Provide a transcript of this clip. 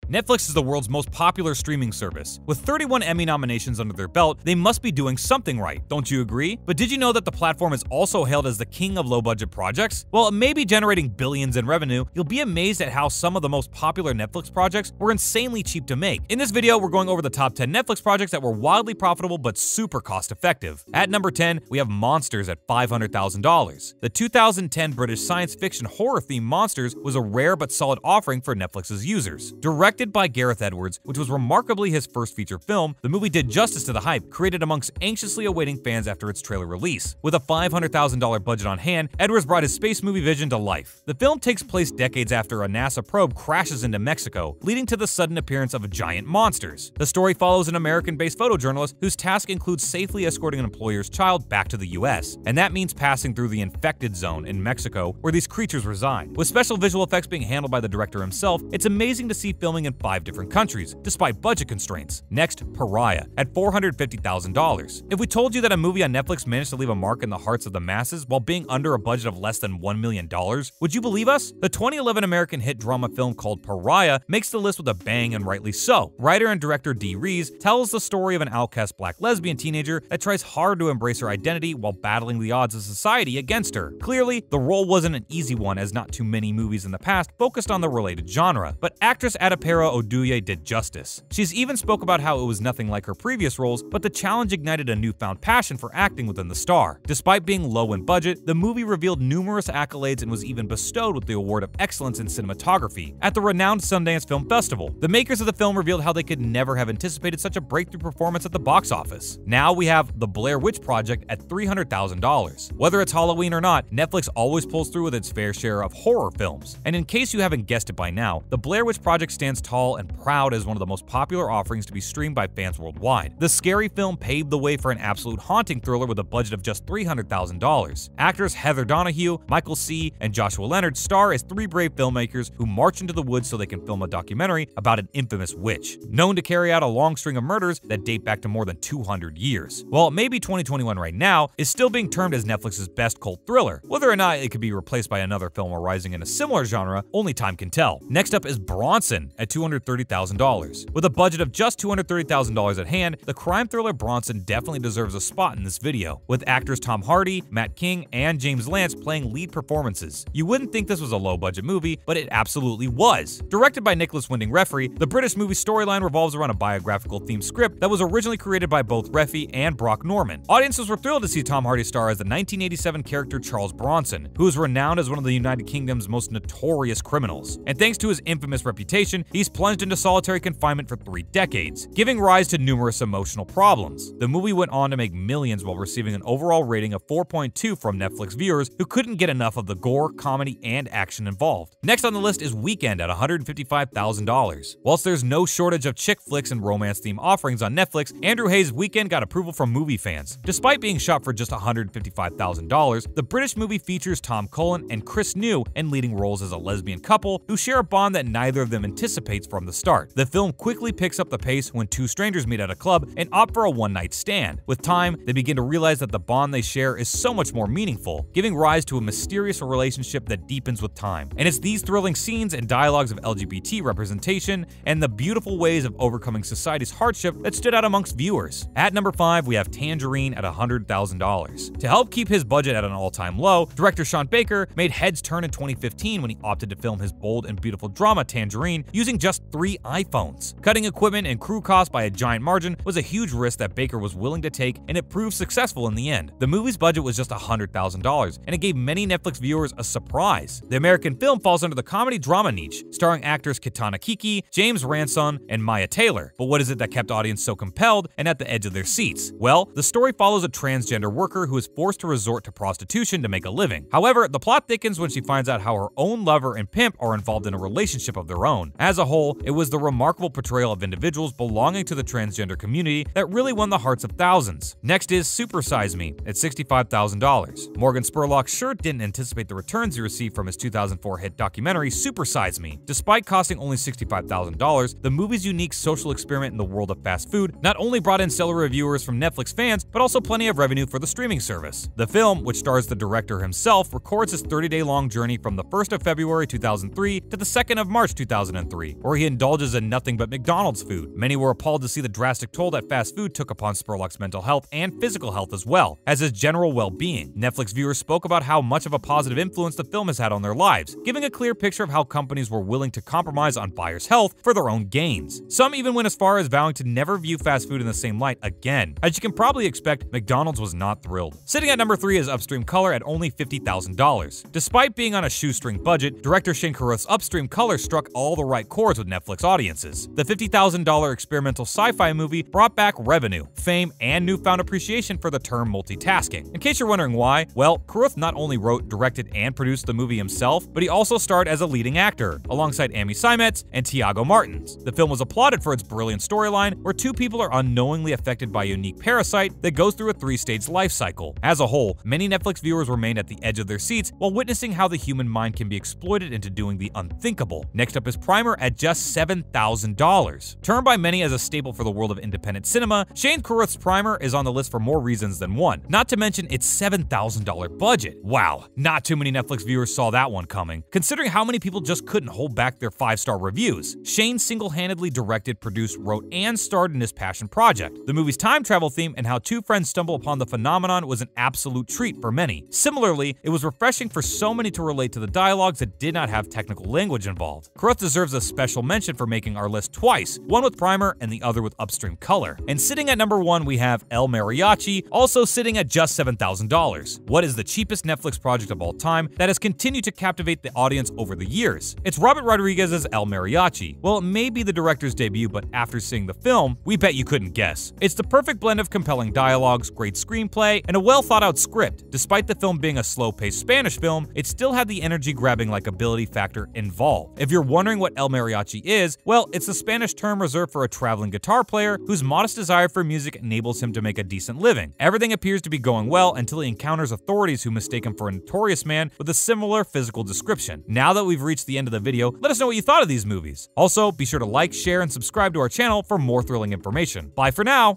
Netflix is the world's most popular streaming service. With 31 Emmy nominations under their belt, they must be doing something right, don't you agree? But did you know that the platform is also hailed as the king of low-budget projects? While it may be generating billions in revenue, you'll be amazed at how some of the most popular Netflix projects were insanely cheap to make. In this video, we're going over the top 10 Netflix projects that were wildly profitable but super cost-effective. At number 10, we have Monsters at $500,000. The 2010 British science fiction horror-themed Monsters was a rare but solid offering for Netflix's users. Directed by Gareth Edwards, which was remarkably his first feature film, the movie did justice to the hype created amongst anxiously awaiting fans after its trailer release. With a $500,000 budget on hand, Edwards brought his space movie vision to life. The film takes place decades after a NASA probe crashes into Mexico, leading to the sudden appearance of giant monsters. The story follows an American-based photojournalist whose task includes safely escorting an employer's child back to the US, and that means passing through the infected zone in Mexico where these creatures reside. With special visual effects being handled by the director himself, it's amazing to see filming in 5 different countries, despite budget constraints. Next, Pariah, at $450,000. If we told you that a movie on Netflix managed to leave a mark in the hearts of the masses while being under a budget of less than $1 million, would you believe us? The 2011 American hit drama film called Pariah makes the list with a bang, and rightly so. Writer and director Dee Rees tells the story of an outcast black lesbian teenager that tries hard to embrace her identity while battling the odds of society against her. Clearly, the role wasn't an easy one, as not too many movies in the past focused on the related genre, but actress Adepero Oduye did justice. She's even spoke about how it was nothing like her previous roles, but the challenge ignited a newfound passion for acting within the star. Despite being low in budget, the movie revealed numerous accolades and was even bestowed with the Award of Excellence in Cinematography at the renowned Sundance Film Festival. The makers of the film revealed how they could never have anticipated such a breakthrough performance at the box office. Now we have The Blair Witch Project at $300,000. Whether it's Halloween or not, Netflix always pulls through with its fair share of horror films. And in case you haven't guessed it by now, The Blair Witch Project stands tall and proud as one of the most popular offerings to be streamed by fans worldwide. The scary film paved the way for an absolute haunting thriller with a budget of just $300,000. Actors Heather Donahue, Michael C., and Joshua Leonard star as 3 brave filmmakers who march into the woods so they can film a documentary about an infamous witch, known to carry out a long string of murders that date back to more than 200 years. While it may be 2021 right now, it's still being termed as Netflix's best cult thriller. Whether or not it could be replaced by another film arising in a similar genre, only time can tell. Next up is Bronson at $230,000. With a budget of just $230,000 at hand, the crime thriller Bronson definitely deserves a spot in this video, with actors Tom Hardy, Matt King, and James Lance playing lead performances. You wouldn't think this was a low-budget movie, but it absolutely was. Directed by Nicholas Winding Refn, the British movie storyline revolves around a biographical-themed script that was originally created by both Refn and Brock Norman. Audiences were thrilled to see Tom Hardy star as the 1987 character Charles Bronson, who is renowned as one of the United Kingdom's most notorious criminals. And thanks to his infamous reputation, he's plunged into solitary confinement for 3 decades, giving rise to numerous emotional problems. The movie went on to make millions while receiving an overall rating of 4.2 from Netflix viewers who couldn't get enough of the gore, comedy, and action involved. Next on the list is Weekend at $155,000. Whilst there's no shortage of chick flicks and romance-themed offerings on Netflix, Andrew Hay's Weekend got approval from movie fans. Despite being shot for just $155,000, the British movie features Tom Cullen and Chris New in leading roles as a lesbian couple who share a bond that neither of them anticipates from the start. The film quickly picks up the pace when 2 strangers meet at a club and opt for a one-night stand. With time, they begin to realize that the bond they share is so much more meaningful, giving rise to a mysterious relationship that deepens with time. And it's these thrilling scenes and dialogues of LGBT representation and the beautiful ways of overcoming society's hardship that stood out amongst viewers. At number 5, we have Tangerine at $100,000. To help keep his budget at an all-time low, director Sean Baker made heads turn in 2015 when he opted to film his bold and beautiful drama Tangerine using just 3 iPhones. Cutting equipment and crew costs by a giant margin was a huge risk that Baker was willing to take, and it proved successful in the end. The movie's budget was just $100,000, and it gave many Netflix viewers a surprise. The American film falls under the comedy-drama niche, starring actors Kitana Kiki, James Ransone, and Maya Taylor. But what is it that kept audience so compelled and at the edge of their seats? Well, the story follows a transgender worker who is forced to resort to prostitution to make a living. However, the plot thickens when she finds out how her own lover and pimp are involved in a relationship of their own. As a whole, it was the remarkable portrayal of individuals belonging to the transgender community that really won the hearts of thousands. Next is Super Size Me at $65,000. Morgan Spurlock sure didn't anticipate the returns he received from his 2004 hit documentary Super Size Me. Despite costing only $65,000, the movie's unique social experiment in the world of fast food not only brought in stellar reviewers from Netflix fans, but also plenty of revenue for the streaming service. The film, which stars the director himself, records his 30-day-long journey from the 1st of February 2003 to the 2nd of March 2003. where he indulges in nothing but McDonald's food. Many were appalled to see the drastic toll that fast food took upon Spurlock's mental health and physical health as well as his general well-being. Netflix viewers spoke about how much of a positive influence the film has had on their lives, giving a clear picture of how companies were willing to compromise on buyers' health for their own gains. Some even went as far as vowing to never view fast food in the same light again. As you can probably expect, McDonald's was not thrilled. Sitting at number 3 is Upstream Color at only $50,000. Despite being on a shoestring budget, director Shane Carruth's Upstream Color struck all the right chords with Netflix audiences. The $50,000 experimental sci-fi movie brought back revenue, fame, and newfound appreciation for the term multitasking. In case you're wondering why, well, Carruth not only wrote, directed, and produced the movie himself, but he also starred as a leading actor, alongside Amy Seimetz and Tiago Martins. The film was applauded for its brilliant storyline, where two people are unknowingly affected by a unique parasite that goes through a 3-stage life cycle. As a whole, many Netflix viewers remained at the edge of their seats while witnessing how the human mind can be exploited into doing the unthinkable. Next up is Primer at just $7,000. Termed by many as a staple for the world of independent cinema, Shane Carruth's Primer is on the list for more reasons than one, not to mention its $7,000 budget. Wow, not too many Netflix viewers saw that one coming, considering how many people just couldn't hold back their 5-star reviews. Shane single-handedly directed, produced, wrote, and starred in his passion project. The movie's time travel theme and how two friends stumble upon the phenomenon was an absolute treat for many. Similarly, it was refreshing for so many to relate to the dialogues that did not have technical language involved. Carruth deserves a special mention for making our list twice, one with Primer and the other with Upstream Color. And sitting at number 1, we have El Mariachi, also sitting at just $7,000. What is the cheapest Netflix project of all time that has continued to captivate the audience over the years? It's Robert Rodriguez's El Mariachi. Well, it may be the director's debut, but after seeing the film, we bet you couldn't guess. It's the perfect blend of compelling dialogues, great screenplay, and a well-thought-out script. Despite the film being a slow-paced Spanish film, it still had the energy-grabbing likability factor involved. If you're wondering what El Mariachi is, well, it's a Spanish term reserved for a traveling guitar player whose modest desire for music enables him to make a decent living. Everything appears to be going well until he encounters authorities who mistake him for a notorious man with a similar physical description. Now that we've reached the end of the video, let us know what you thought of these movies. Also, be sure to like, share, and subscribe to our channel for more thrilling information. Bye for now!